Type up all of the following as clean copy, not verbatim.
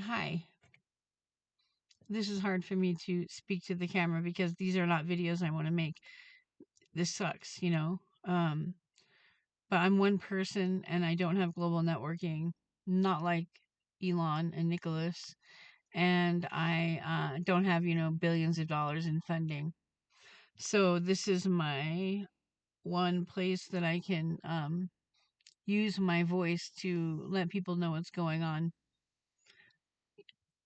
Hi. This is hard for me to speak to the camera because these are not videos I want to make. This sucks, you know? But I'm one person and I don't have global networking, not like Elon and Nicholas. And I don't have, billions of dollars in funding. So this is my one place that I can use my voice to let people know what's going on.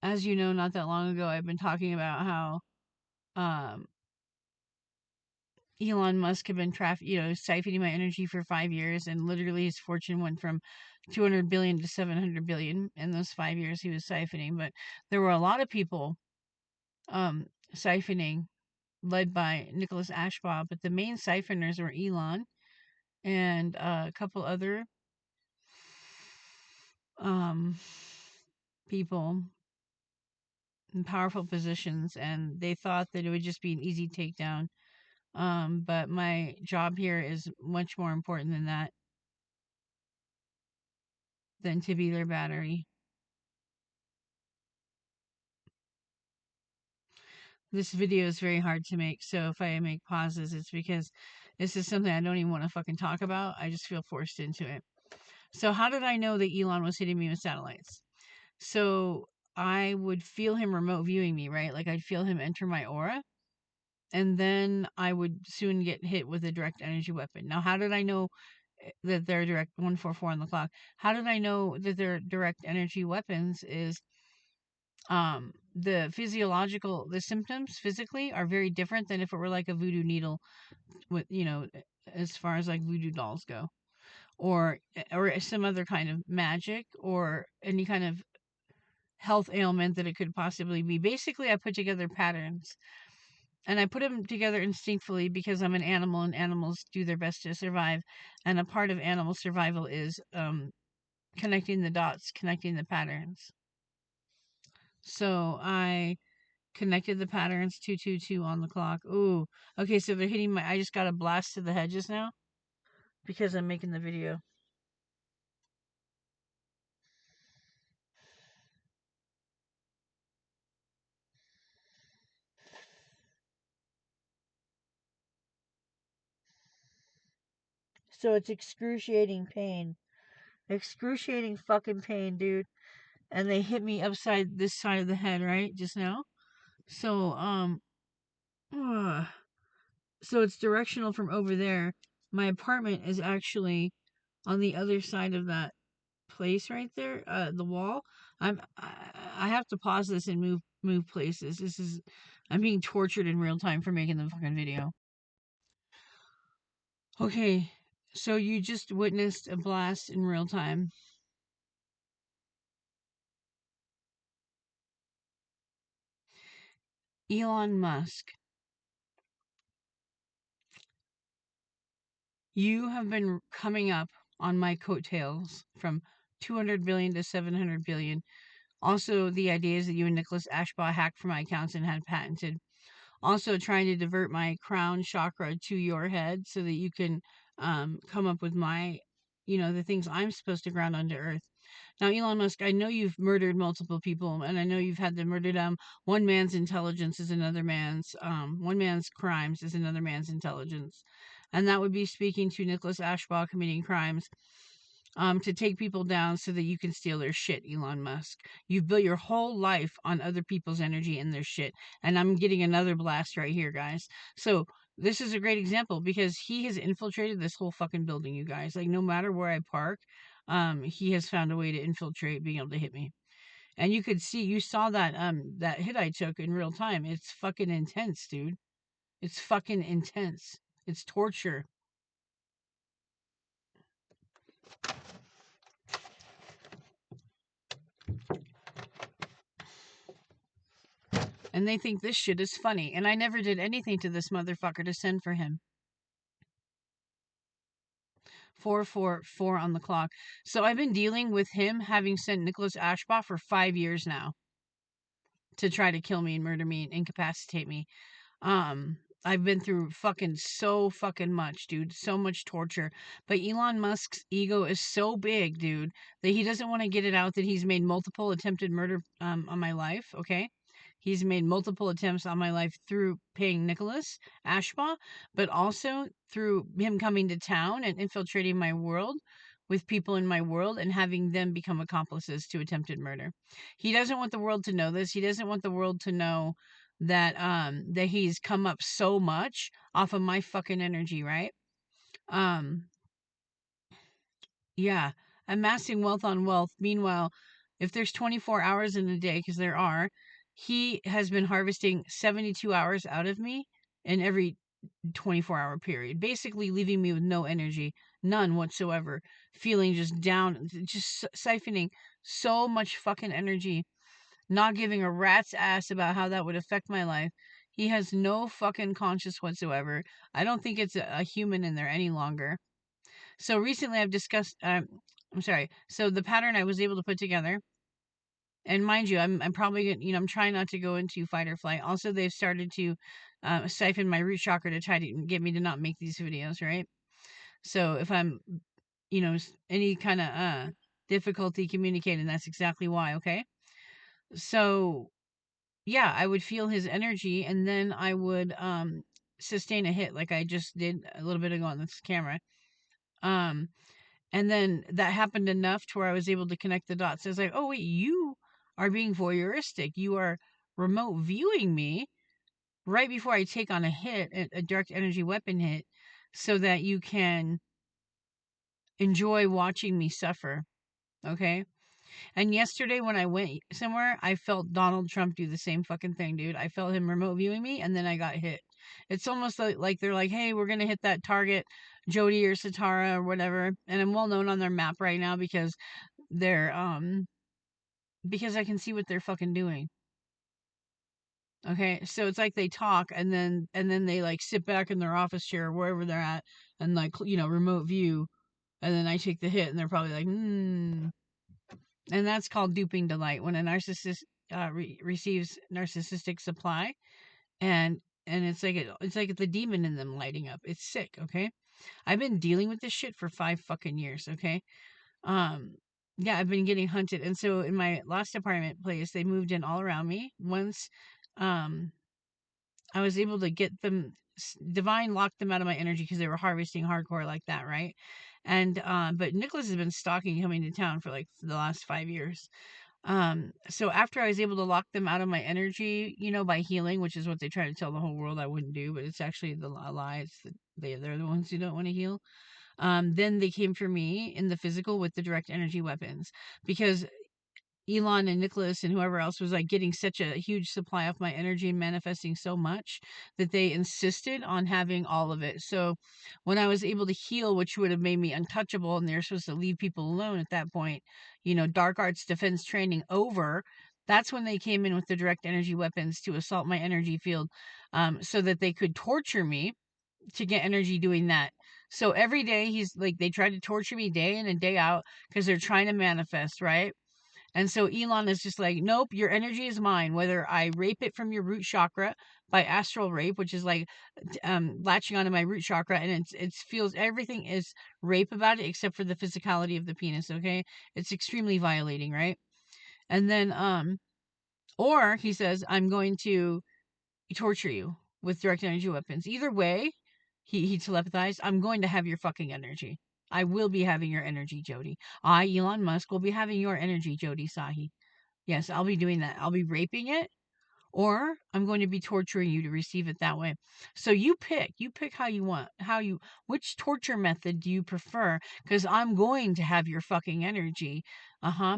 As you know, not that long ago, I've been talking about how um, Elon Musk had been siphoning my energy for 5 years, and literally his fortune went from 200 billion to 700 billion in those 5 years he was siphoning. But there were a lot of people siphoning, led by Nicholas Ashbaugh, but the main siphoners were Elon and a couple other um, people in powerful positions, and they thought that it would just be an easy takedown. But my job here is much more important than that, than to be their battery. This video is very hard to make, so if I make pauses, it's because this is something I don't even want to fucking talk about. I just feel forced into it. So how did I know that Elon was hitting me with satellites? So I would feel him remote viewing me, right? Like I'd feel him enter my aura, and then I would soon get hit with a direct energy weapon. Now, how did I know that they're direct 144 on the clock? How did I know that they're direct energy weapons? Is the symptoms physically are very different than if it were like a voodoo needle with, as far as like voodoo dolls go, or some other kind of magic, or any kind of health ailment that it could possibly be. Basically, I put together patterns, and I put them together instinctively because I'm an animal and animals do their best to survive, and a part of animal survival is connecting the dots, connecting the patterns. So I connected the patterns, 222 on the clock. Ooh. Okay, so they're hitting I just got a blast to the head just now because I'm making the video. So it's excruciating pain. Excruciating fucking pain, dude. And they hit me upside this side of the head, right? Just now. So, so it's directional from over there. My apartment is actually on the other side of that place right there, the wall. I have to pause this and move places. I'm being tortured in real time for making the fucking video. Okay, so you just witnessed a blast in real time. Elon Musk, you have been coming up on my coattails from 200 billion to 700 billion. Also, the idea is that you and Nicholas Ashbaugh hacked for my accounts and had patented. Also, trying to divert my crown chakra to your head so that you can come up with the things I'm supposed to ground onto earth. Now, Elon Musk, I know you've murdered multiple people, and I know you've had to murder them. One man's intelligence is another man's, one man's crimes is another man's intelligence. And that would be speaking to Nicholas Ashbaugh committing crimes to take people down so that you can steal their shit, Elon Musk. You've built your whole life on other people's energy and their shit. And I'm getting another blast right here, guys. So this is a great example because he has infiltrated this whole fucking building, you guys. Like, no matter where I park, he has found a way to infiltrate, being able to hit me. And you saw that hit I took in real time. It's fucking intense, dude. It's fucking intense. It's torture. And they think this shit is funny. And I never did anything to this motherfucker to send for him. 444 on the clock. So I've been dealing with him having sent Nicholas Ashbaugh for 5 years now to try to kill me and murder me and incapacitate me. I've been through so fucking much, dude. So much torture. But Elon Musk's ego is so big, dude, that he doesn't want to get it out that he's made multiple attempted murder on my life, okay? He's made multiple attempts on my life through paying Nicholas Ashbaugh, but also through him coming to town and infiltrating my world with people in my world and having them become accomplices to attempted murder. He doesn't want the world to know this. He doesn't want the world to know that he's come up so much off of my fucking energy, right? Um yeah, amassing wealth on wealth. Meanwhile, if there's 24 hours in a day, because there are, he has been harvesting 72 hours out of me in every 24-hour period, basically leaving me with no energy, none whatsoever, feeling just down, just siphoning so much fucking energy, not giving a rat's ass about how that would affect my life. He has no fucking conscience whatsoever. I don't think it's a human in there any longer. So recently I've discussed, I'm sorry. So the pattern I was able to put together, and mind you, I'm probably gonna, I'm trying not to go into fight or flight. Also, they've started to siphon my root chakra to try to get me to not make these videos, right? So if I'm, any kind of difficulty communicating, that's exactly why. Okay. So yeah, I would feel his energy, and then I would sustain a hit like I just did a little bit ago on this camera. Um, and then that happened enough to where I was able to connect the dots. I was like, oh wait, you are being voyeuristic. You are remote viewing me right before I take on a hit, a direct energy weapon hit, so that you can enjoy watching me suffer. Okay. And yesterday when I went somewhere, I felt Donald Trump do the same fucking thing, dude. I felt him remote viewing me, and then I got hit. It's almost like they're like, hey, we're going to hit that target, Jody or Satara or whatever. And I'm well known on their map right now they're, because I can see what they're fucking doing. Okay. So it's like they talk and then they like sit back in their office chair or wherever they're at and like, remote view. And then I take the hit and they're probably like, And that's called duping delight, when a narcissist receives narcissistic supply, and it's like the demon in them lighting up. It's sick. Okay, I've been dealing with this shit for 5 fucking years. Okay, um, yeah, I've been getting hunted, and so in my last apartment place, they moved in all around me. Once, um, I was able to get them. Divine locked them out of my energy because they were harvesting hardcore like that, right? And but Nicholas has been stalking coming to town for like the last 5 years. So after I was able to lock them out of my energy, by healing, which is what they try to tell the whole world I wouldn't do, but it's actually a lie. They're the ones who don't want to heal. Then they came for me in the physical with the direct energy weapons, because Elon and Nicholas and whoever else was like getting such a huge supply of my energy and manifesting so much that they insisted on having all of it. So when I was able to heal, which would have made me untouchable, and they're supposed to leave people alone at that point, dark arts defense training over, that's when they came in with the direct energy weapons to assault my energy field, so that they could torture me to get energy doing that. So every day he's like, they try to torture me day in and day out because they're trying to manifest, right? And so Elon is just like, nope, your energy is mine. Whether I rape it from your root chakra by astral rape, which is like latching onto my root chakra, and it feels everything is rape about it except for the physicality of the penis. Okay, it's extremely violating, right? And then or he says, I'm going to torture you with direct energy weapons. Either way, he telepathized, I'm going to have your fucking energy. I will be having your energy, Jody. I, Elon Musk, will be having your energy, Jody Sahi. Yes, I'll be doing that. I'll be raping it, or I'm going to be torturing you to receive it that way. So you pick. You pick how you want. Which torture method do you prefer? Because I'm going to have your fucking energy.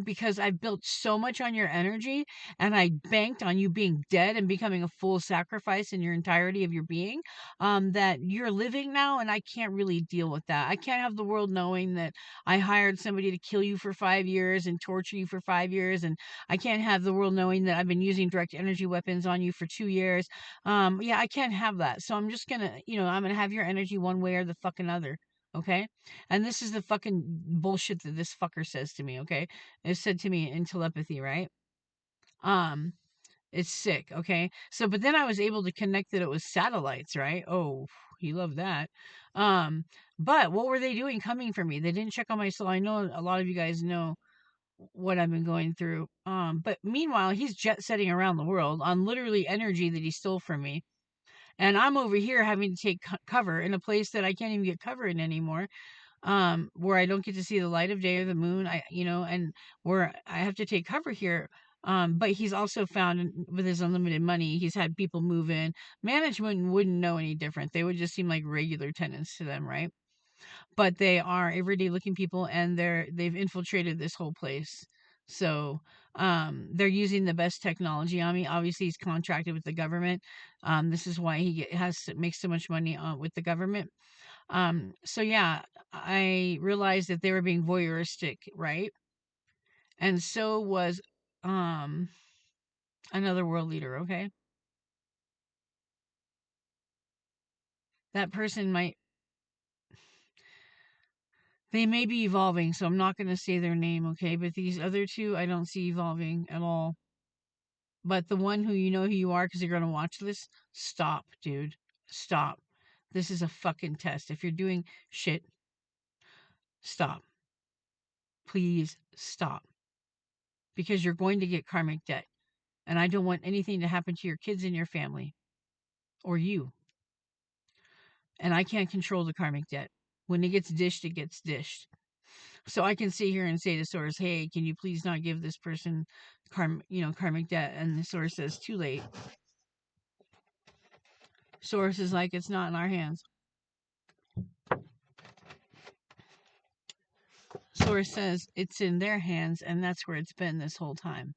Because I built so much on your energy, and I banked on you being dead and becoming a full sacrifice in your entirety of your being, that you're living now, and I can't really deal with that. I can't have the world knowing that I hired somebody to kill you for 5 years and torture you for 5 years, and I can't have the world knowing that I've been using direct energy weapons on you for 2 years. Yeah, I can't have that. So I'm just gonna, I'm gonna have your energy one way or the fucking other. Okay. And this is the fucking bullshit that this fucker says to me. Okay. It's said to me in telepathy, right? Um, It's sick, okay? So, but then I was able to connect that it was satellites, right? Oh, he loved that. Um, but what were they doing coming for me? They didn't check on my soul. I know a lot of you guys know what I've been going through. But meanwhile, he's jet setting around the world on literally energy that he stole from me. And I'm over here having to take cover in a place that I can't even get cover in anymore, where I don't get to see the light of day or the moon. And where I have to take cover here. But he's also found with his unlimited money, he's had people move in. Management wouldn't know any different. They would just seem like regular tenants to them, right? But they are everyday looking people, and they've infiltrated this whole place. So they're using the best technology on me. Obviously, he's contracted with the government. This is why makes so much money with the government. So yeah, I realized that they were being voyeuristic, right? And so was um another world leader, okay? That person might they may be evolving, so I'm not going to say their name, okay? But these other two I don't see evolving at all. But the one who you know who you are because you're going to watch this, stop, dude. Stop. This is a fucking test. If you're doing shit, stop. Please stop. Because you're going to get karmic debt. And I don't want anything to happen to your kids and your family. Or you. And I can't control the karmic debt. When it gets dished, it gets dished. So I can sit here and say to Source, hey, can you please not give this person karmic debt? And the Source says, too late. Source is like, it's not in our hands. Source says it's in their hands, and that's where it's been this whole time.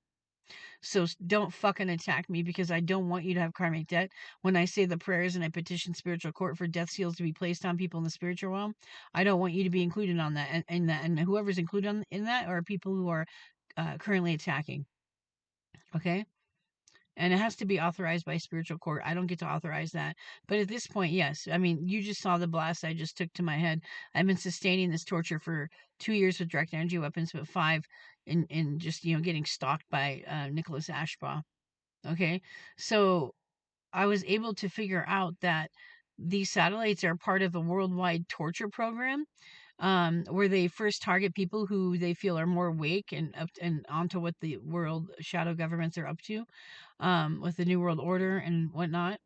So don't fucking attack me, because I don't want you to have karmic debt. When I say the prayers and I petition spiritual court for death seals to be placed on people in the spiritual realm, I don't want you to be included on that. And whoever's included in that are people who are currently attacking. Okay? And it has to be authorized by spiritual court. I don't get to authorize that. But at this point, yes. I mean, you just saw the blast I just took to my head. I've been sustaining this torture for 2 years with direct energy weapons, but 5 in just, getting stalked by Nicholas Ashbaugh. Okay? So I was able to figure out that these satellites are part of a worldwide torture program, where they first target people who they feel are more awake and onto what the world shadow governments are up to, with the New World Order and whatnot.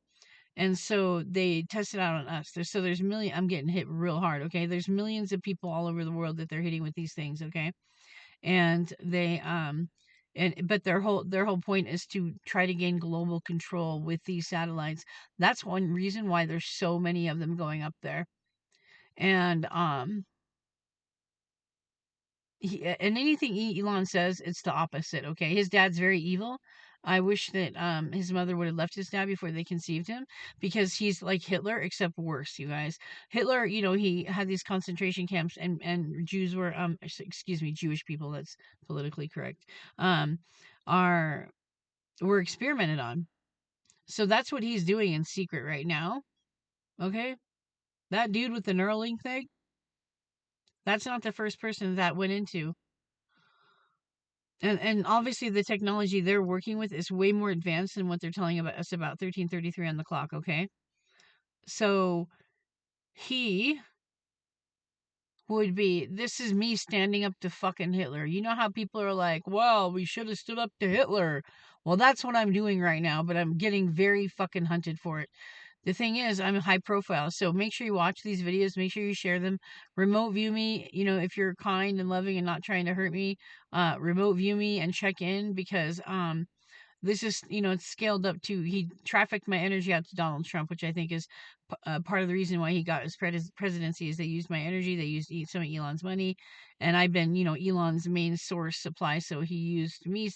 And so they test it out on us. There's I'm getting hit real hard. Okay. There's millions of people all over the world that they're hitting with these things. Okay. And but their whole point is to try to gain global control with these satellites. That's one reason why there's so many of them going up there. And and anything Elon says, it's the opposite. Okay, his dad's very evil. I wish that his mother would have left his dad before they conceived him, because he's like Hitler except worse, you guys. Hitler, he had these concentration camps, and Jews were excuse me, Jewish people, that's politically correct, are were experimented on. So that's what he's doing in secret right now. Okay, that dude with the Neuralink thing, that's not the first person that went into. And obviously the technology they're working with is way more advanced than what they're telling us about 1333 on the clock, okay? So he this is me standing up to fucking Hitler. You know how people are like, well, we should have stood up to Hitler. Well, that's what I'm doing right now, but I'm getting very fucking hunted for it. The thing is, I'm high profile, so make sure you watch these videos. Make sure you share them. Remote view me, if you're kind and loving and not trying to hurt me. Remote view me and check in, because this is, it's scaled up to, he trafficked my energy out to Donald Trump, which I think is part of the reason why he got his presidency, is they used my energy, they used some of Elon's money, and I've been, Elon's main source supply, so he used me,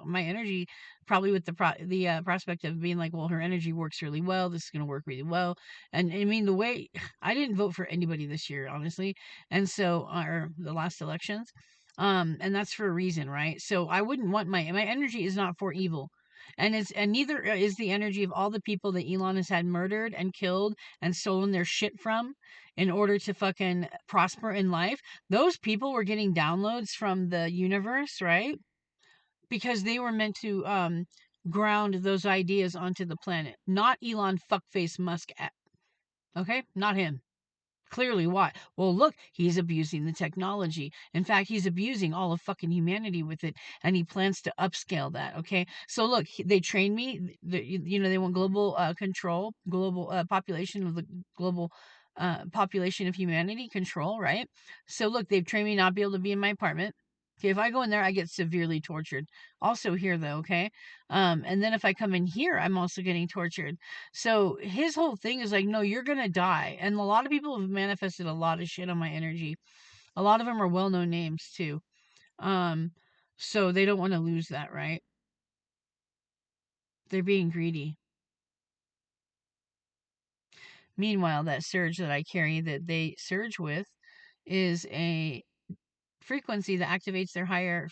my energy, probably with the prospect of being like, well, her energy works really well, this is going to work really well. And I mean, the way, I didn't vote for anybody this year, honestly, and so, or the last elections, and that's for a reason, right? So I wouldn't want my energy is not for evil. And neither is the energy of all the people that Elon has had murdered and killed and stolen their shit from in order to fucking prosper in life. Those people were getting downloads from the universe, right? Because they were meant to ground those ideas onto the planet. Not Elon fuckface Musk. Okay? Not him. Clearly, why? Well, look, he's abusing the technology. In fact, he's abusing all of fucking humanity with it, and he plans to upscale that. Okay, so look, they train me. They want global control, global population of the global population of humanity control, right? So look, they've trained me not be able to be in my apartment. Okay, if I go in there, I get severely tortured. Also here, though, okay? And then if I come in here, I'm also getting tortured. So his whole thing is like, no, you're gonna die. And a lot of people have manifested a lot of shit on my energy. A lot of them are well-known names too. Um, so they don't want to lose that, right? They're being greedy. Meanwhile, that surge that I carry that they surge with is a frequency that activates their higher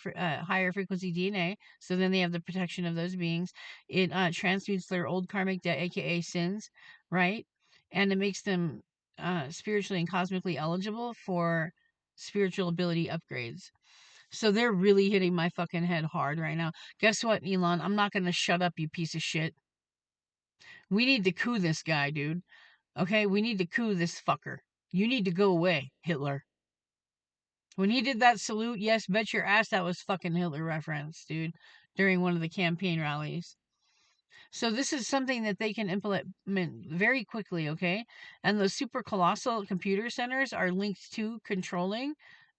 frequency DNA. So then they have the protection of those beings. It transmutes their old karmic debt, aka sins, right? And it makes them spiritually and cosmically eligible for spiritual ability upgrades. So they're really hitting my fucking head hard right now. Guess what, Elon? I'm not gonna shut up, you piece of shit. We need to coup this guy, dude. Okay, we need to coup this fucker. You need to go away, Hitler. When he did that salute, yes, bet your ass that was fucking Hitler reference, dude, during one of the campaign rallies. So this is something that they can implement very quickly, okay? And the super colossal computer centers are linked to controlling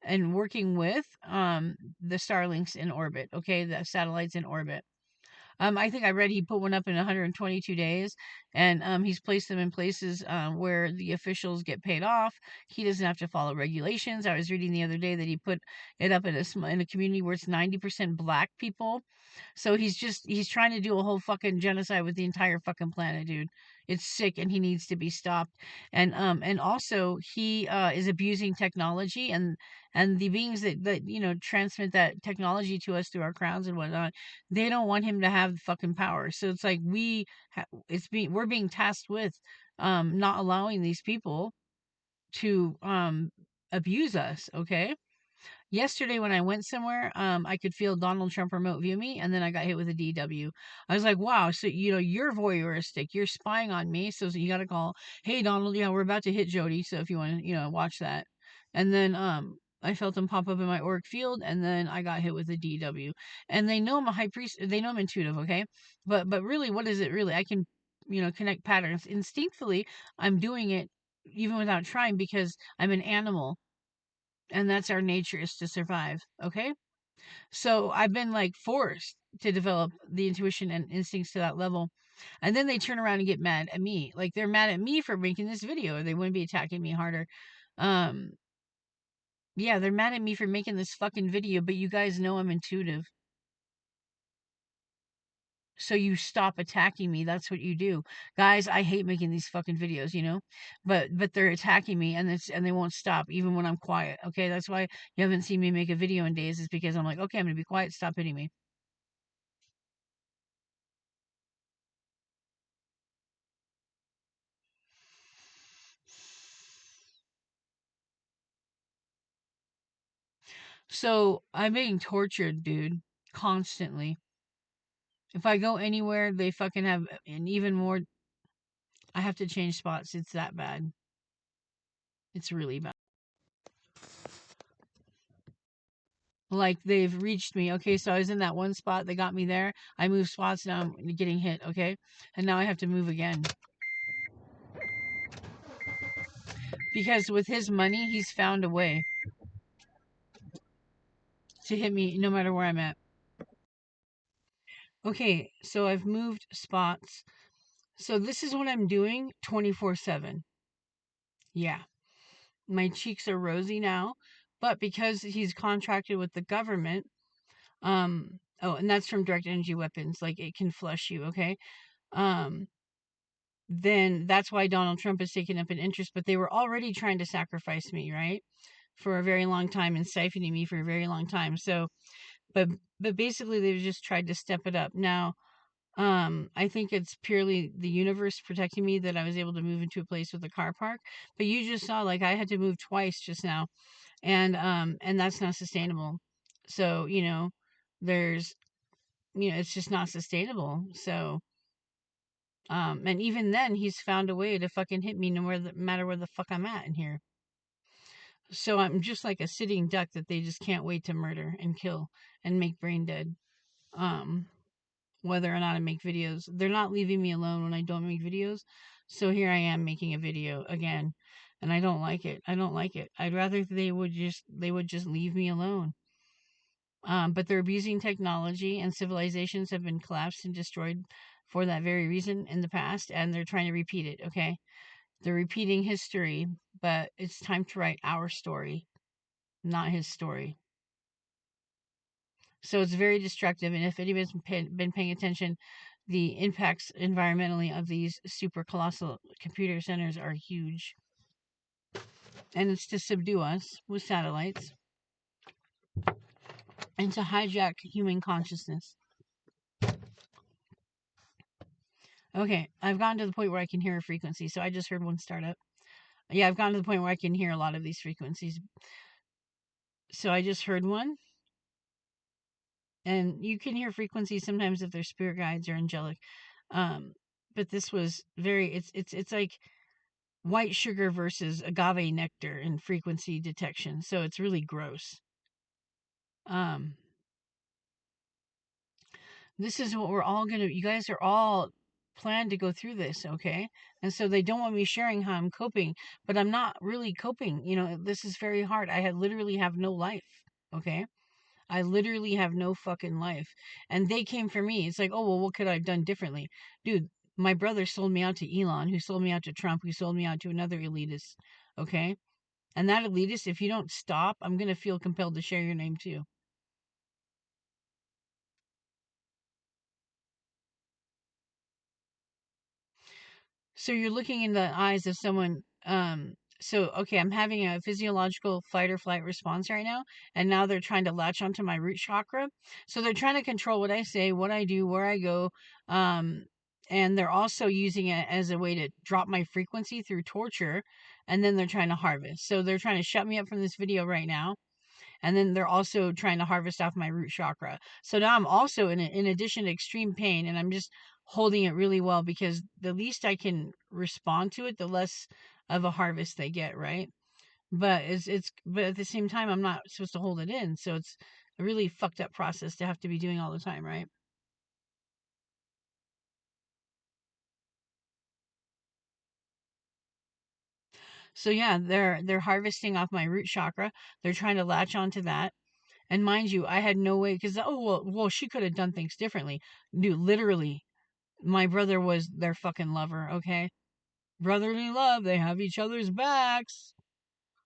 and working with the Starlinks in orbit, okay? The satellites in orbit. I think I read he put one up in 122 days, and he's placed them in places where the officials get paid off. He doesn't have to follow regulations. I was reading the other day that he put it up in a community where it's 90% black people. So he's trying to do a whole fucking genocide with the entire fucking planet, dude. It's sick, and he needs to be stopped. And also he is abusing technology, and the beings that transmit that technology to us through our crowns and whatnot, they don't want him to have fucking power. So it's like we're being tasked with not allowing these people to abuse us, okay? Yesterday when I went somewhere, I could feel Donald Trump remote view me, and then I got hit with a DW. I was like, wow, so you're voyeuristic, you're spying on me, so you got to call, hey Donald, we're about to hit Jody, so if you want to watch that. And then I felt him pop up in my auric field, and then I got hit with a DW. And they know I'm a high priest, they know I'm intuitive, okay? But really, what is it really? I can connect patterns instinctively. I'm doing it even without trying, because I'm an animal, and that's our nature, is to survive, okay? So I've been like forced to develop the intuition and instincts to that level. And then they turn around and get mad at me. Like they're mad at me for making this video, or they wouldn't be attacking me harder. um yeah, they're mad at me for making this fucking video, but you guys know I'm intuitive, so you stop attacking me. That's what you do, guys. I hate making these fucking videos, but they're attacking me, and they won't stop even when I'm quiet. Okay, that's why you haven't seen me make a video in days, is because I'm like, okay, I'm gonna be quiet, stop hitting me. So I'm being tortured, dude, constantly. If I go anywhere, they fucking have an even more. I have to change spots. It's that bad. It's really bad. Like they've reached me. Okay, so I was in that one spot. They got me there. I moved spots. Now I'm getting hit. Okay, and now I have to move again, because with his money, he's found a way to hit me no matter where I'm at. Okay, so I've moved spots. So this is what I'm doing 24/7. Yeah. My cheeks are rosy now, but because he's contracted with the government, oh, and that's from direct energy weapons, like it can flush you, okay? Um, then that's why Donald Trump has taken up an interest, but they were already trying to sacrifice me, right? For a very long time, and siphoning me for a very long time. So, but basically they've just tried to step it up. Now, I think it's purely the universe protecting me that I was able to move into a place with a car park. But you just saw, like, I had to move twice just now, and that's not sustainable. So there's it's just not sustainable. So, and even then, he's found a way to fucking hit me no matter where the fuck I'm at in here. So I'm just like a sitting duck that they just can't wait to murder and kill and make brain dead. Whether or not I make videos, they're not leaving me alone when I don't make videos. So here I am making a video again, and I don't like it. I don't like it. I'd rather they would just leave me alone. But they're abusing technology, and civilizations have been collapsed and destroyed for that very reason in the past, and they're trying to repeat it. Okay, they're repeating history, but it's time to write our story, not his story. So it's very destructive. And if anybody's been paying attention, the impacts environmentally of these super colossal computer centers are huge. And it's to subdue us with satellites and to hijack human consciousness. Okay, I've gotten to the point where I can hear a frequency. So I just heard one start up. Yeah, I've gotten to the point where I can hear a lot of these frequencies. So I just heard one. And you can hear frequencies sometimes if they're spirit guides or angelic. But this was it's like white sugar versus agave nectar in frequency detection. So it's really gross. This is what we're all you guys are all planned to go through this, okay? And so they don't want me sharing how I'm coping, but I'm not really coping. This is very hard. I literally have no life, okay? I literally have no fucking life. And they came for me. It's like, oh, well, what could I have done differently? Dude, my brother sold me out to Elon, who sold me out to Trump, who sold me out to another elitist, okay? And that elitist, if you don't stop, I'm going to feel compelled to share your name too. So you're looking in the eyes of someone. Okay, I'm having a physiological fight or flight response right now, and now they're trying to latch onto my root chakra. So they're trying to control what I say, what I do, where I go. And they're also using it as a way to drop my frequency through torture, and then they're trying to harvest. So they're trying to shut me up from this video right now. And then they're also trying to harvest off my root chakra. So now I'm also in addition to extreme pain, and I'm just holding it really well because the least I can respond to it, the less of a harvest they get, right? But but at the same time, I'm not supposed to hold it in, so it's a really fucked up process to have to be doing all the time, right? So yeah, they're harvesting off my root chakra. They're trying to latch onto that. And mind you, I had no way because well, she could have done things differently. Dude, literally, my brother was their fucking lover, okay? Brotherly love, they have each other's backs.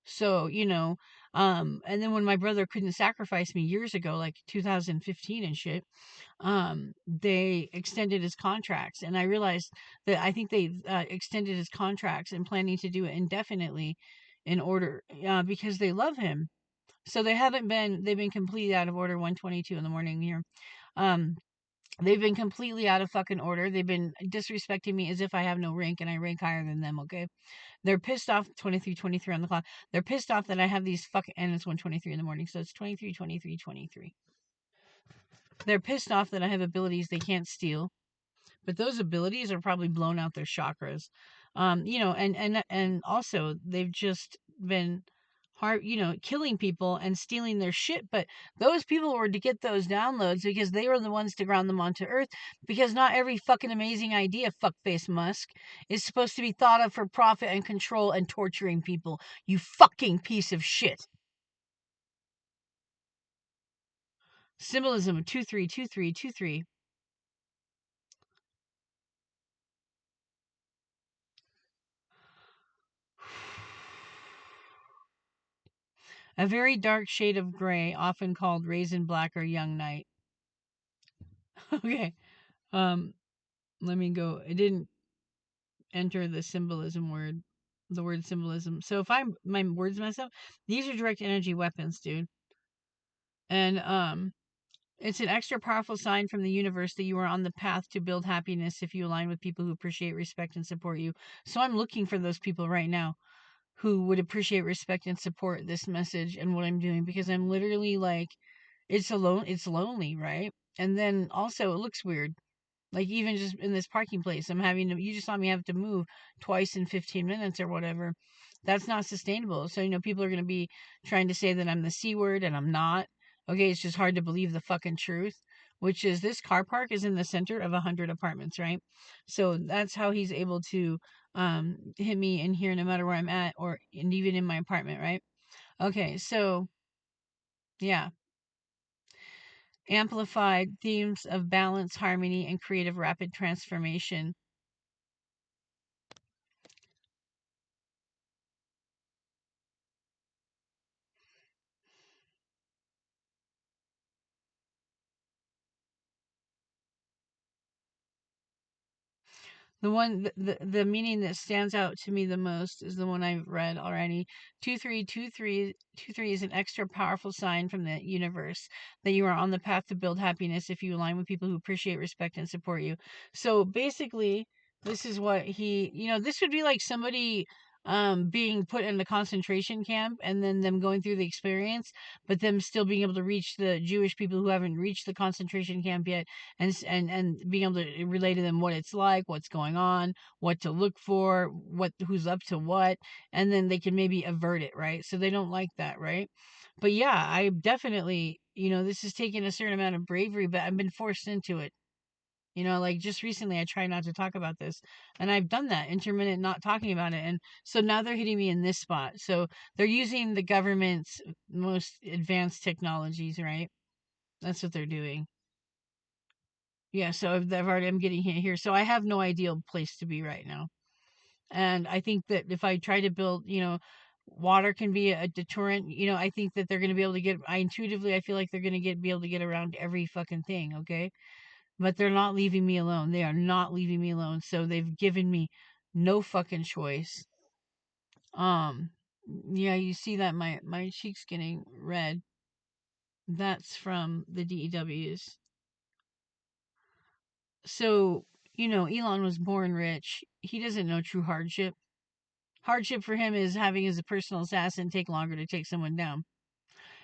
So, and then when my brother couldn't sacrifice me years ago, like 2015 and shit, they extended his contracts. And I realized that I think they extended his contracts and planning to do it indefinitely in order, because they love him. So they've been completely out of order 1:22 in the morning here. Um, They've been completely out of fucking order. They've been disrespecting me as if I have no rank and I rank higher than them, okay? They're pissed off, 23:23 on the clock. They're pissed off that I have these fucking, and it's 1:23 in the morning, so it's 23:23:23. They're pissed off that I have abilities they can't steal, but those abilities are probably blown out their chakras. And also they've just been killing people and stealing their shit. But those people were to get those downloads because they were the ones to ground them onto Earth. Because not every fucking amazing idea, fuckface Musk, is supposed to be thought of for profit and control and torturing people. You fucking piece of shit. Symbolism 232323. A very dark shade of gray, often called raisin black or young night. Okay. Let me go. It didn't enter the symbolism word. The word symbolism. So if my words mess up, these are direct energy weapons, dude. And it's an extra powerful sign from the universe that you are on the path to build happiness if you align with people who appreciate, respect, and support you. So I'm looking for those people right now who would appreciate, respect, and support this message and what I'm doing, because I'm literally like, it's lonely, right? And then also it looks weird. Like even just in this parking place, you just saw me have to move twice in 15 minutes or whatever. That's not sustainable. So, people are going to be trying to say that I'm the C word and I'm not. Okay. It's just hard to believe the fucking truth, which is this car park is in the center of 100 apartments, right? So that's how he's able to, hit me in here no matter where I'm at and even in my apartment, right? Okay. So yeah. Amplified themes of balance, harmony, and creative rapid transformation. The meaning that stands out to me the most is the one I've read already. 2323 is an extra powerful sign from the universe that you are on the path to build happiness if you align with people who appreciate, respect, and support you. So basically, this is what this would be like somebody being put in the concentration camp and then them going through the experience, but them still being able to reach the Jewish people who haven't reached the concentration camp yet, and being able to relay to them what it's like, what's going on, what to look for, who's up to what, and then they can maybe avert it, right? So they don't like that, right? But yeah, I definitely, this has taken a certain amount of bravery, but I've been forced into it. Like just recently, I try not to talk about this, and I've done that intermittent not talking about it, and so now they're hitting me in this spot. So they're using the government's most advanced technologies, right? That's what they're doing. Yeah, so I'm getting hit here. So I have no ideal place to be right now. And I think that if I try to build, water can be a deterrent. I think that they're going to be able to I feel like they're going to be able to get around every fucking thing, okay? But they're not leaving me alone. They are not leaving me alone. So they've given me no fucking choice. Um, yeah, you see that my cheek's getting red. That's from the DEWs. So, Elon was born rich. He doesn't know true hardship. Hardship for him is having as a personal assassin take longer to take someone down.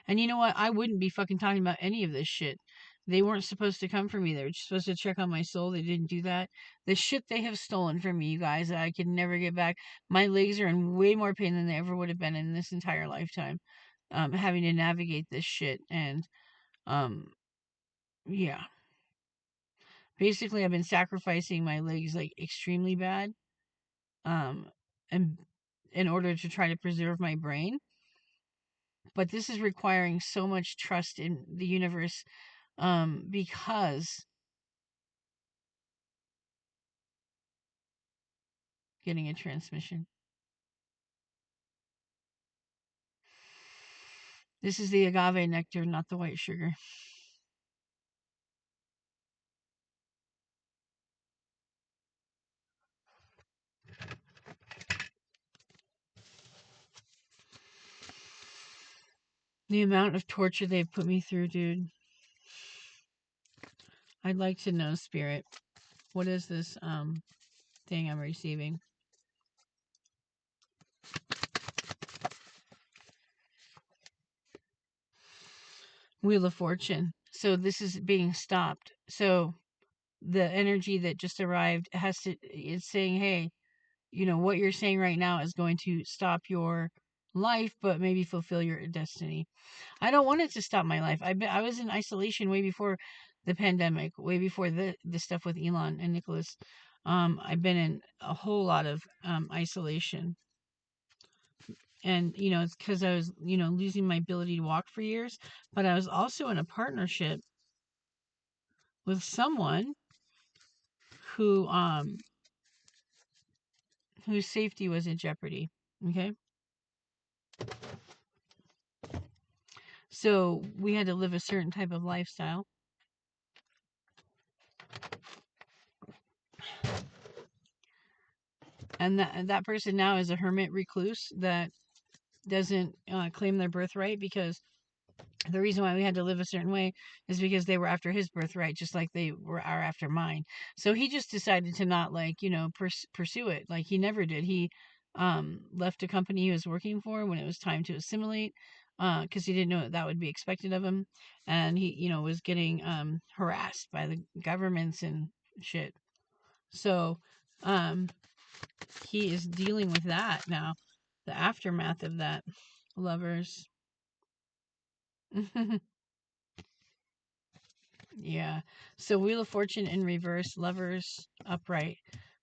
And you know what? I wouldn't be fucking talking about any of this shit. They weren't supposed to come for me. They were just supposed to check on my soul. They didn't do that. The shit they have stolen from me, you guys, that I can never get back. My legs are in way more pain than they ever would have been in this entire lifetime. Having to navigate this shit. And, yeah. Basically, I've been sacrificing my legs like extremely bad. Um, and in order to try to preserve my brain. But this is requiring so much trust in the universe, because getting a transmission. This is the agave nectar, not the white sugar. The amount of torture they've put me through, dude. I'd like to know, Spirit. What is this thing I'm receiving? Wheel of Fortune. So this is being stopped. So the energy that just arrived it's saying, hey, what you're saying right now is going to stop your life, but maybe fulfill your destiny. I don't want it to stop my life. I was in isolation way before the pandemic, way before the stuff with Elon and Nicholas. I've been in a whole lot of isolation, and it's because I was losing my ability to walk for years, but I was also in a partnership with someone who whose safety was in jeopardy. Okay, so we had to live a certain type of lifestyle. And that person now is a hermit recluse that doesn't claim their birthright, because the reason why we had to live a certain way is because they were after his birthright, just like they are after mine. So he just decided to not pursue it. Like he never did. He left a company he was working for when it was time to assimilate. because he didn't know that would be expected of him, and he, was getting harassed by the governments and shit. So, he is dealing with that now, the aftermath of that. Lovers. Yeah. So Wheel of Fortune in reverse, Lovers upright.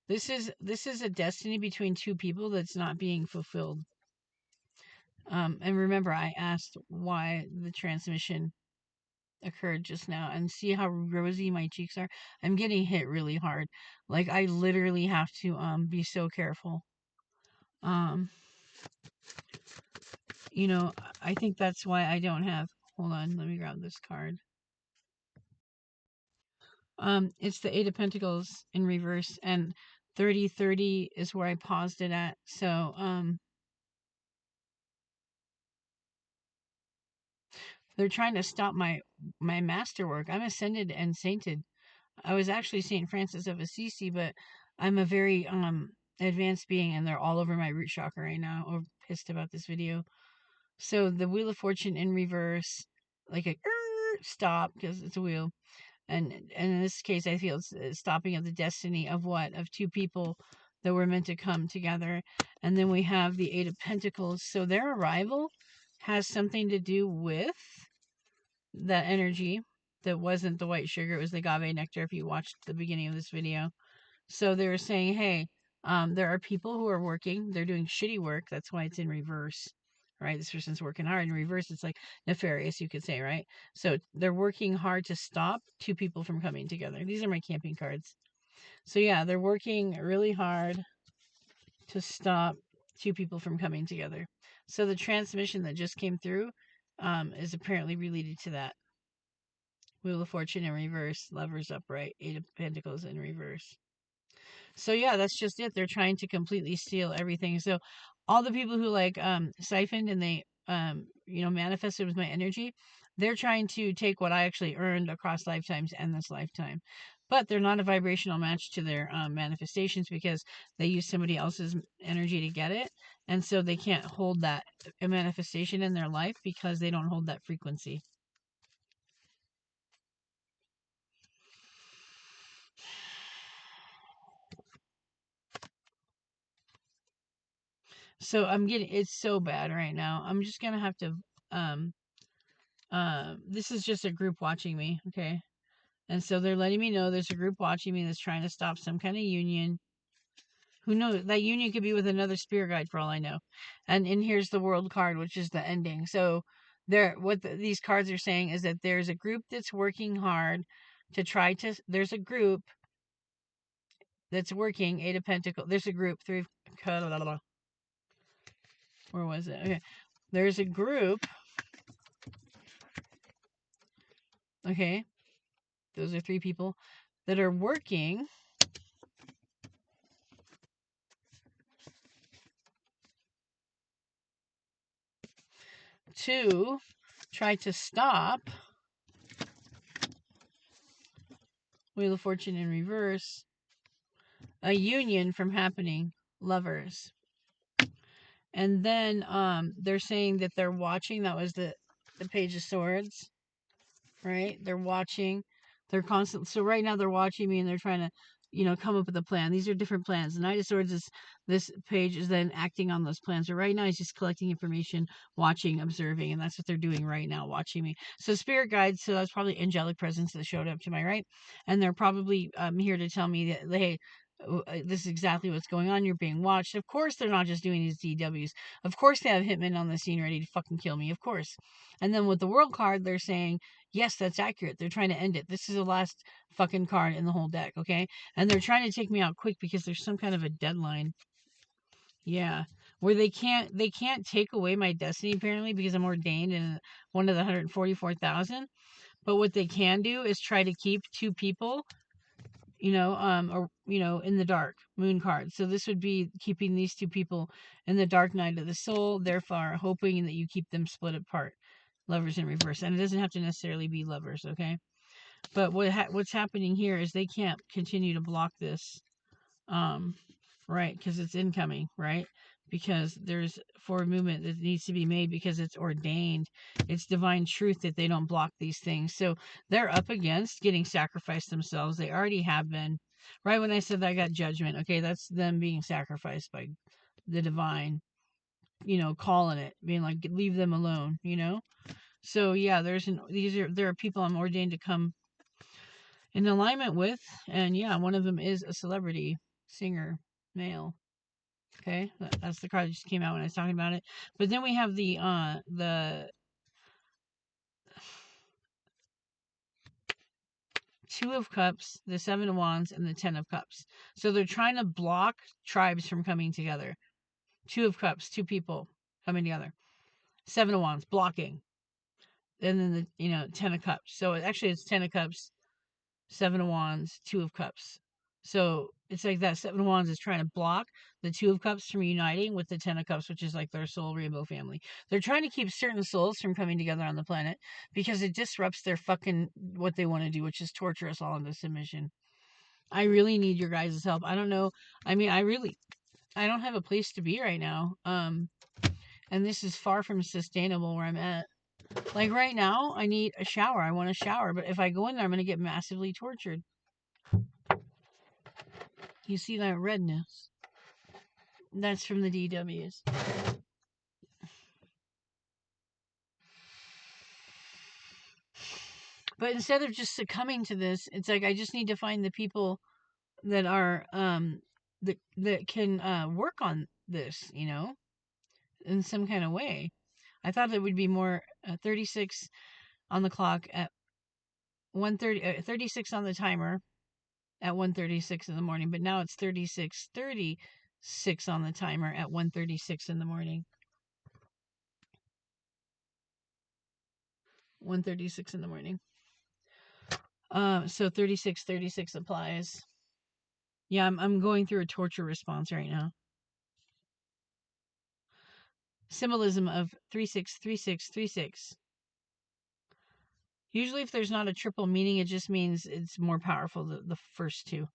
This is a destiny between two people that's not being fulfilled. And remember, I asked why the transmission occurred just now, and see how rosy my cheeks are. I'm getting hit really hard. Like, I literally have to be so careful. Um, I think that's why I don't have. Hold on, let me grab this card. It's the Eight of Pentacles in reverse, and 3030 is where I paused it at. So, they're trying to stop my masterwork. I'm ascended and sainted. I was actually Saint Francis of Assisi, but I'm a very advanced being, and they're all over my root chakra right now, or pissed about this video. So the Wheel of Fortune in reverse, like a stop, because it's a wheel. And in this case, I feel it's stopping of the destiny of what? Of two people that were meant to come together. And then we have the Eight of Pentacles. So their arrival has something to do with that energy that wasn't the white sugar. It was the agave nectar, if you watched the beginning of this video. So they were saying, hey, there are people who are working. They're doing shitty work. That's why it's in reverse. Right? This person's working hard. In reverse, it's like nefarious, you could say, right? So they're working hard to stop two people from coming together. These are my camping cards. So yeah, they're working really hard to stop two people from coming together. So the transmission that just came through is apparently related to that. Wheel of Fortune in reverse, Lovers upright, Eight of Pentacles in reverse. So yeah, that's just it. They're trying to completely steal everything. So all the people who siphoned and they manifested with my energy, they're trying to take what I actually earned across lifetimes and this lifetime. But they're not a vibrational match to their manifestations, because they use somebody else's energy to get it. And so they can't hold that manifestation in their life because they don't hold that frequency. So it's so bad right now. I'm just gonna have to, this is just a group watching me, okay? And so they're letting me know there's a group watching me that's trying to stop some kind of union. Who knows? That union could be with another spirit guide for all I know. And here's the world card, which is the ending. So these cards are saying is that there's a group that's working hard to try to, there's a group that's working, Eight of Pentacles. There's a group, where was it? Okay. There's a group. Okay. Those are three people that are working to try to stop Wheel of Fortune in reverse, a union from happening, Lovers. And then they're saying that they're watching. That was the Page of Swords, right? They're watching. They're constant. So right now they're watching me and they're trying to, come up with a plan. These are different plans. The Knight of Swords is, this page is then acting on those plans. So right now he's just collecting information, watching, observing, and that's what they're doing right now, watching me. So spirit guides, so that's probably angelic presence that showed up to my right. And they're probably here to tell me that, hey, this is exactly what's going on. You're being watched. Of course, they're not just doing these DWs. Of course, they have hitmen on the scene ready to fucking kill me. Of course. And then with the world card, they're saying, yes, that's accurate. They're trying to end it. This is the last fucking card in the whole deck, okay? And they're trying to take me out quick because there's some kind of a deadline. Yeah. Where they can't take away my destiny, apparently, because I'm ordained in one of the 144,000. But what they can do is try to keep two people, in the dark, moon card. So this would be keeping these two people in the dark night of the soul, therefore hoping that you keep them split apart. Lovers in reverse. And it doesn't have to necessarily be lovers, okay? But what's happening here is they can't continue to block this, right? Because it's incoming, right? because there's forward movement that needs to be made because it's ordained. It's divine truth that they don't block these things. So they're up against getting sacrificed themselves. They already have been. Right when I said that I got judgment, okay, that's them being sacrificed by the divine, calling it, being like, leave them alone, So yeah, there are people I'm ordained to come in alignment with, and yeah, one of them is a celebrity singer, male. Okay, that's the card that just came out when I was talking about it. But then we have the Two of Cups, the Seven of Wands, and the Ten of Cups. So they're trying to block tribes from coming together. Two of Cups, two people coming together. Seven of Wands, blocking. And then the Ten of Cups. So actually it's Ten of Cups, Seven of Wands, Two of Cups. So it's like that Seven of Wands is trying to block the Two of Cups from uniting with the Ten of Cups, which is like their soul rainbow family. They're trying to keep certain souls from coming together on the planet because it disrupts their fucking what they want to do, which is torture us all into submission. I really need your guys' help. I don't know. I mean, I don't have a place to be right now. And this is far from sustainable where I'm at. Like right now, I need a shower. I want a shower, but if I go in there, I'm going to get massively tortured. You see that redness? That's from the DWs. But instead of just succumbing to this, it's like I just need to find the people that are that can work on this, in some kind of way. I thought it would be more 36 on the clock at 1:30, 36 on the timer at 1:36 in the morning, but now it's 36:36 on the timer at 1:36 in the morning. 1:36 in the morning. So 36:36 applies. Yeah, I'm going through a torture response right now. Symbolism of 363636. Usually if there's not a triple meaning, it just means it's more powerful, the first two.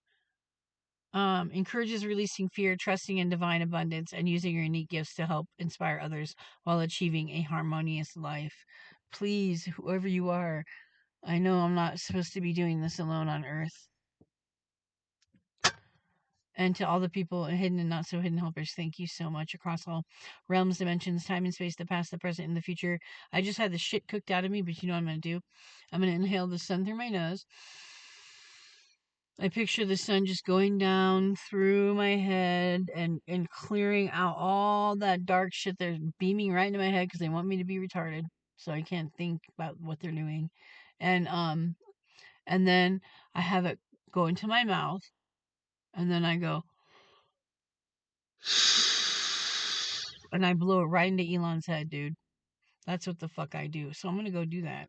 Encourages releasing fear, trusting in divine abundance, and using your unique gifts to help inspire others while achieving a harmonious life. Please, whoever you are, I know I'm not supposed to be doing this alone on Earth. And to all the people, hidden and not so hidden helpers, thank you so much across all realms, dimensions, time and space, the past, the present, and the future. I just had the shit cooked out of me, but you know what I'm going to do? I'm going to inhale the sun through my nose. I picture the sun just going down through my head and clearing out all that dark shit that's beaming right into my head because they want me to be retarded, so I can't think about what they're doing. And then I have it go into my mouth, and then I go, and I blow it right into Elon's head, dude. That's what the fuck I do. So I'm gonna go do that.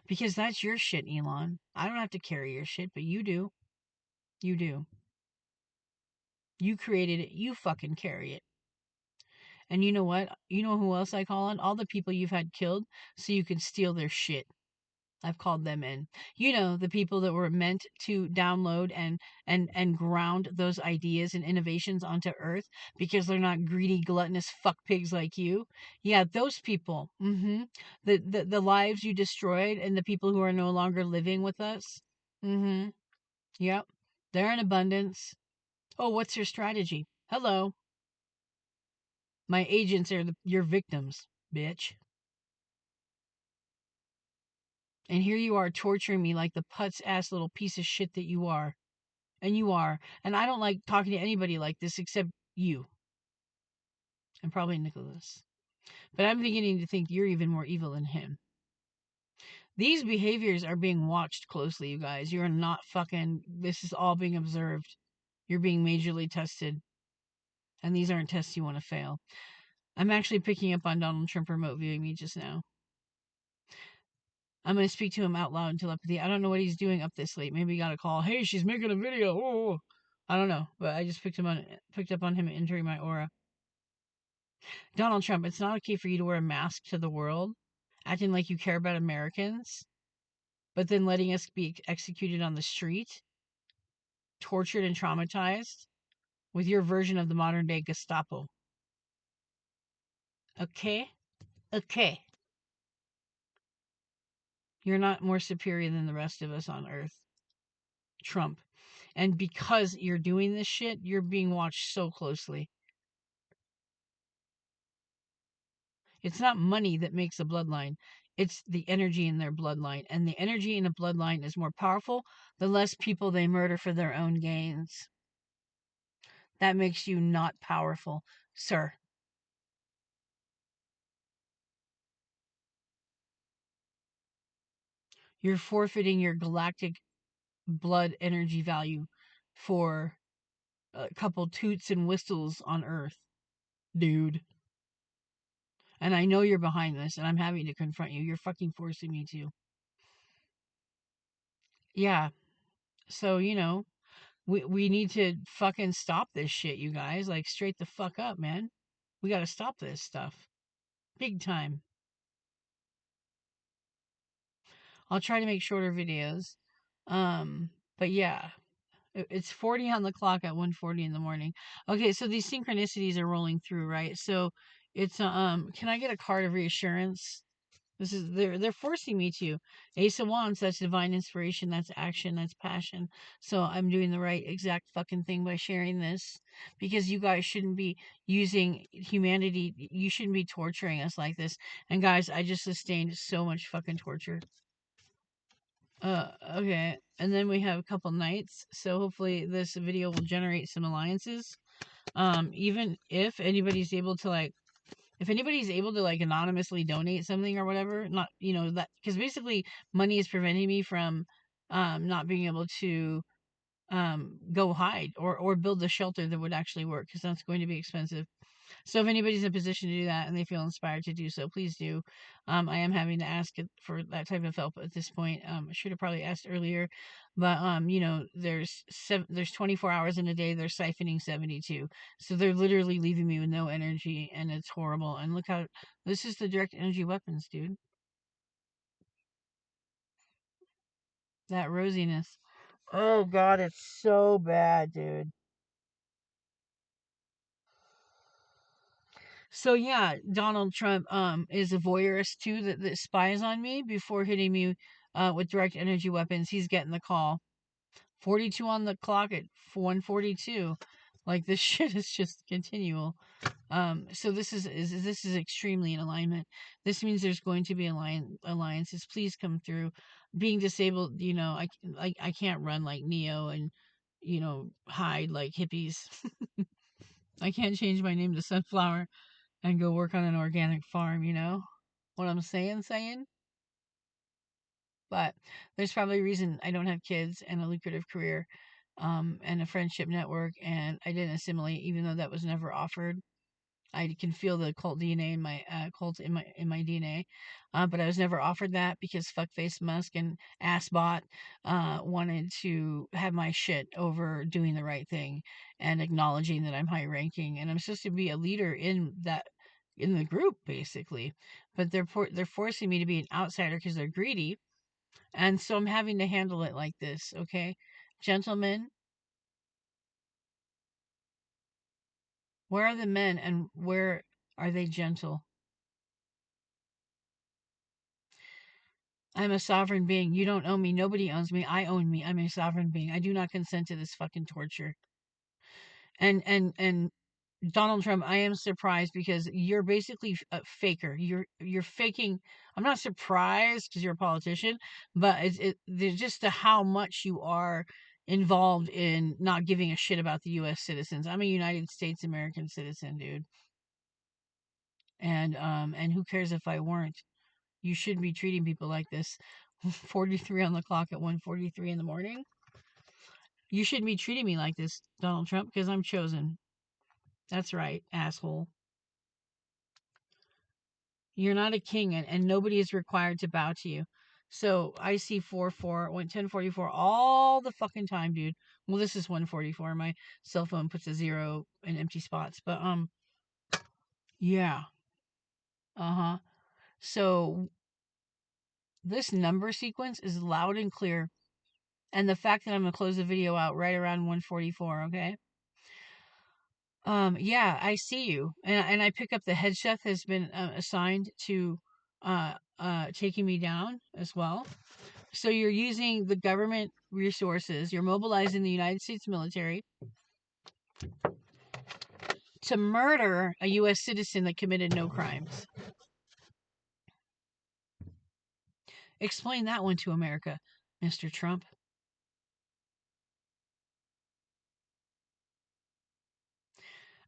Because that's your shit, Elon. I don't have to carry your shit, but you do. You do. You created it. You fucking carry it. And you know what? You know who else I call on? All the people you've had killed so you can steal their shit. I've called them in. The people that were meant to download and ground those ideas and innovations onto Earth because they're not greedy, gluttonous fuck pigs like you. Yeah, those people. The lives you destroyed and the people who are no longer living with us. Yep. They're in abundance. Oh, what's your strategy? Hello. My agents are your victims, bitch. And here you are torturing me like the putz ass little piece of shit that you are. And you are. And I don't like talking to anybody like this except you. And probably Nicholas. But I'm beginning to think you're even more evil than him. These behaviors are being watched closely, you guys. You're not fucking... This is all being observed. You're being majorly tested. And these aren't tests you want to fail. I'm actually picking up on Donald Trump remote viewing me just now. I'm going to speak to him out loud in telepathy. I don't know what he's doing up this late. Maybe he got a call. Hey, she's making a video. Oh, I don't know. But I just picked up on him entering my aura. Donald Trump, it's not okay for you to wear a mask to the world, acting like you care about Americans, but then letting us be executed on the street, tortured and traumatized with your version of the modern day Gestapo. Okay? Okay. You're not more superior than the rest of us on Earth, Trump. And because you're doing this shit, you're being watched so closely. It's not money that makes a bloodline. It's the energy in their bloodline. And the energy in a bloodline is more powerful the less people they murder for their own gains. That makes you not powerful, sir. You're forfeiting your galactic blood energy value for a couple toots and whistles on Earth, dude. And I know you're behind this, and I'm having to confront you. You're fucking forcing me to. Yeah. So, we need to fucking stop this shit, you guys. Like, straight the fuck up, man. We gotta stop this stuff. Big time. I'll try to make shorter videos. But yeah. It's 40 on the clock at 1:40 in the morning. Okay, so these synchronicities are rolling through, right? So it's can I get a card of reassurance? This is they're forcing me to. Ace of Wands, that's divine inspiration, that's action, that's passion. So I'm doing the right exact fucking thing by sharing this because you guys shouldn't be using humanity. You shouldn't be torturing us like this. And guys, I just sustained so much fucking torture. Okay. And then we have a couple nights. So hopefully this video will generate some alliances. Even if anybody's able to anonymously donate something or whatever, not, that, because basically money is preventing me from, not being able to, go hide or build the shelter that would actually work because that's going to be expensive. So if anybody's in a position to do that and they feel inspired to do so, please do. I am having to ask for that type of help at this point. I should have probably asked earlier, but there's 24 hours in a day. They're siphoning 72, so they're literally leaving me with no energy, and it's horrible. And look how this is the direct energy weapons, dude. That rosiness. Oh God, it's so bad, dude. So yeah, Donald Trump is a voyeurist too that spies on me before hitting me with direct energy weapons. He's getting the call. 42 on the clock at 1:42. Like this shit is just continual. So this is extremely in alignment. This means there's going to be alliances. Please come through. Being disabled, I can't run like Neo and hide like hippies. I can't change my name to Sunflower and go work on an organic farm, what I'm saying? But there's probably a reason I don't have kids and a lucrative career, and a friendship network, and I didn't assimilate, even though that was never offered. I can feel the cult DNA in my cult in my DNA, but I was never offered that because fuckface Musk and Assbot wanted to have my shit over doing the right thing and acknowledging that I'm high ranking and I'm supposed to be a leader in the group basically, but they're forcing me to be an outsider because they're greedy, and so I'm having to handle it like this. Okay, gentlemen, where are the men and where are they gentle? I'm a sovereign being. You don't own me. Nobody owns me. I own me. I'm a sovereign being. I do not consent to this fucking torture. And Donald Trump, I am surprised because you're basically a faker. You're faking. I'm not surprised because you're a politician, but there's just how much you are involved in not giving a shit about the U.S. citizens. I'm a United States American citizen, dude, and who cares if I weren't? You shouldn't be treating people like this. 43 on the clock at 1:43 in the morning. You shouldn't be treating me like this, Donald Trump, because I'm chosen. That's right, asshole. You're not a king, and nobody is required to bow to you. So I see 4-4, went 10:44 all the fucking time, dude. Well, this is 1:44. My cell phone puts a 0 in empty spots, but yeah, uh-huh. So this number sequence is loud and clear, and the fact that I'm gonna close the video out right around 1:44, okay? Yeah, I see you, and I pick up the head chef has been assigned to taking me down as well. So you're using the government resources, you're mobilizing the United States military to murder a U.S. citizen that committed no crimes. Explain that one to America, Mr. Trump.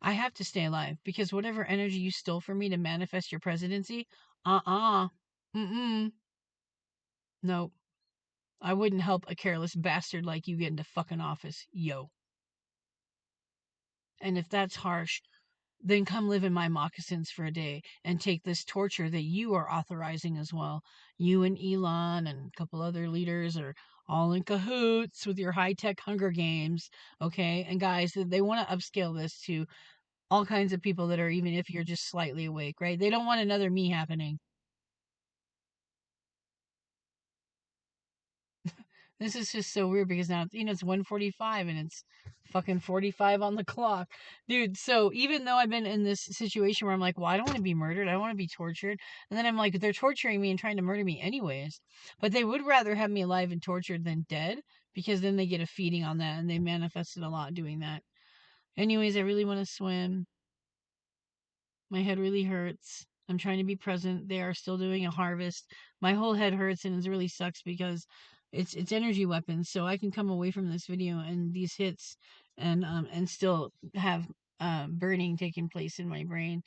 I have to stay alive because whatever energy you stole from me to manifest your presidency, mm-mm, nope. I wouldn't help a careless bastard like you get into fucking office, yo. And if that's harsh, then come live in my moccasins for a day and take this torture that you are authorizing as well. You and Elon and a couple other leaders are all in cahoots with your high-tech Hunger Games, okay? And guys, they want to upscale this to all kinds of people that are, even if you're just slightly awake, right? They don't want another me happening. This is just so weird because now, it's 1:45 and it's fucking 45 on the clock. Dude, so even though I've been in this situation where I'm like, well, I don't want to be murdered. I don't want to be tortured. And then I'm like, they're torturing me and trying to murder me anyways. But they would rather have me alive and tortured than dead because then they get a feeding on that, and they manifested a lot doing that. Anyways, I really want to swim. My head really hurts. I'm trying to be present. They are still doing a harvest. My whole head hurts, and it really sucks because it's energy weapons. So I can come away from this video and these hits and still have burning taking place in my brain.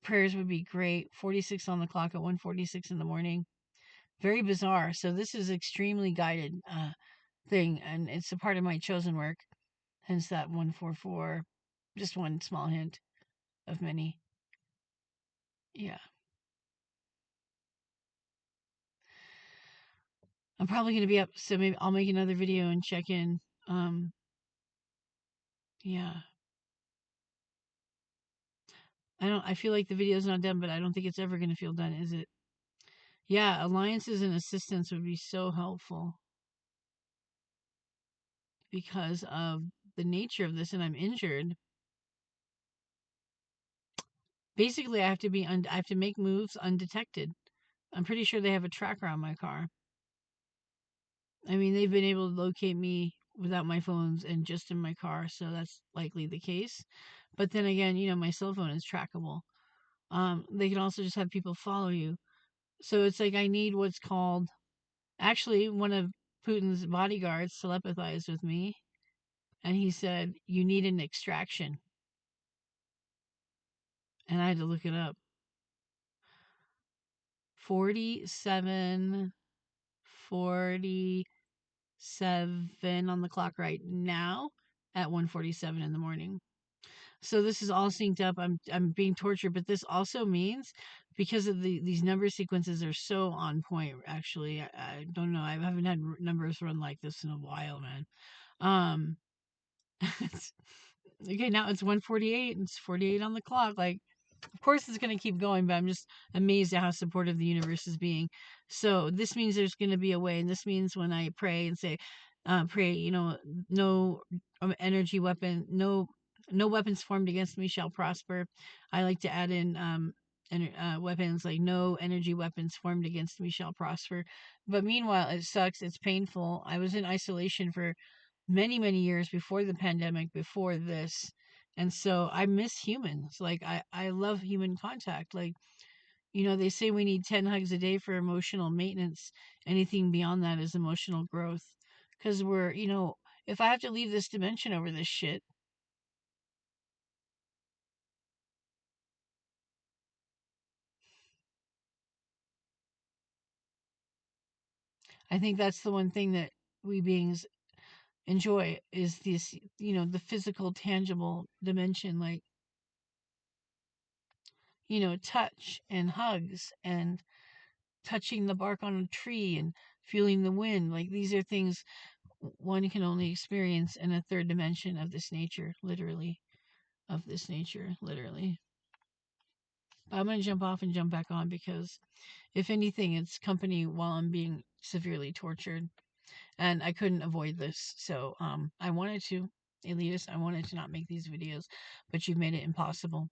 Prayers would be great. 46 on the clock at 1:46 in the morning. Very bizarre. So this is extremely guided thing, and it's a part of my chosen work. Hence that 144. Just one small hint of many. Yeah. I'm probably gonna be up, so maybe I'll make another video and check in. Um, yeah. I feel like the video's not done, but I don't think it's ever gonna feel done, is it? Yeah, alliances and assistance would be so helpful because of the nature of this, and I'm injured. Basically, I have to make moves undetected. I'm pretty sure they have a tracker on my car. I mean, they've been able to locate me without my phones and just in my car, so that's likely the case. But then again, my cell phone is trackable. They can also just have people follow you. So it's like I need what's called, actually, one of Putin's bodyguards telepathized with me, and he said, you need an extraction. And I had to look it up. 47, 47 on the clock right now at 1:47 in the morning. So this is all synced up. I'm being tortured, but this also means, because of these number sequences are so on point. Actually, I don't know. I haven't had numbers run like this in a while, man. Um, okay, now it's 1:48 and it's 48 on the clock. Like, of course it's going to keep going, but I'm just amazed at how supportive the universe is being. So this means there's going to be a way, and this means when I pray and say, pray, no energy weapon, no weapons formed against me shall prosper. I like to add in weapons like no energy weapons formed against me shall prosper. But meanwhile, it sucks. It's painful. I was in isolation for many, many years before the pandemic, before this. And so I miss humans. Like, I love human contact. Like, they say we need 10 hugs a day for emotional maintenance. Anything beyond that is emotional growth. Because if I have to leave this dimension over this shit, I think that's the one thing that we beings enjoy is this, the physical, tangible dimension. Like, touch and hugs and touching the bark on a tree and feeling the wind. Like, these are things one can only experience in a third dimension of this nature, literally. Of this nature, literally. But I'm going to jump off and jump back on because, if anything, it's company while I'm being severely tortured. And I couldn't avoid this. So I wanted to. elitist. I wanted to not make these videos, but you've made it impossible.